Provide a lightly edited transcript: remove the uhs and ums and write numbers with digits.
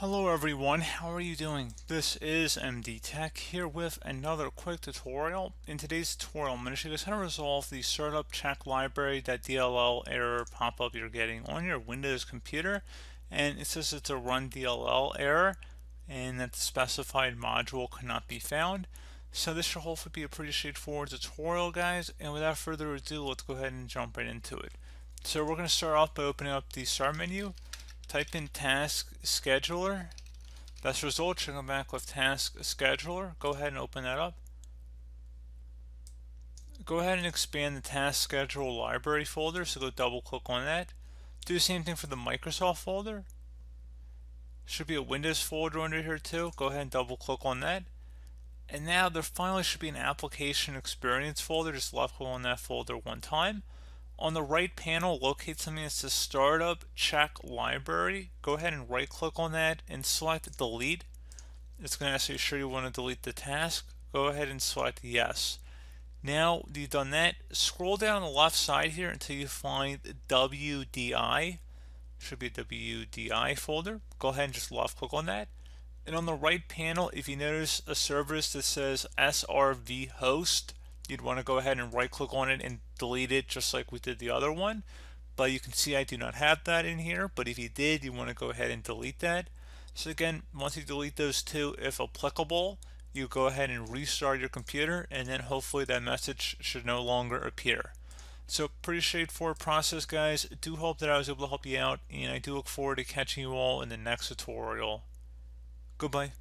Hello everyone, how are you doing? This is MD Tech here with another quick tutorial. In today's tutorial, I'm going to show you guys how to resolve the Startupchecklibrary.dll error pop-up you're getting on your Windows computer. And it says it's a run DLL error and that the specified module cannot be found. So this should hopefully be a pretty straightforward tutorial, guys. And without further ado, let's go ahead and jump right into it. So we're going to start off by opening up the Start menu. Type in Task Scheduler. Best result should come back with Task Scheduler. Go ahead and open that up. Go ahead and expand the Task Schedule Library folder, so go double click on that. Do the same thing for the Microsoft folder. Should be a Windows folder under here too. Go ahead and double click on that. And now there finally should be an Application Experience folder. Just left click on that folder one time. On the right panel, locate something that says Startup Check Library. Go ahead and right click on that and select Delete. It's going to ask you sure you want to delete the task. Go ahead and select Yes. Now that you've done that, scroll down the left side here until you find WDI. Should be a WDI folder. Go ahead and just left click on that. And on the right panel, if you notice a service that says SRV host, you'd want to go ahead and right click on it and delete it just like we did the other one. But you can see I do not have that in here, but if you did, you want to go ahead and delete that. So again, once you delete those two, if applicable, you go ahead and restart your computer, and then hopefully that message should no longer appear. So pretty straightforward process, guys. I do hope that I was able to help you out, and I do look forward to catching you all in the next tutorial. Goodbye.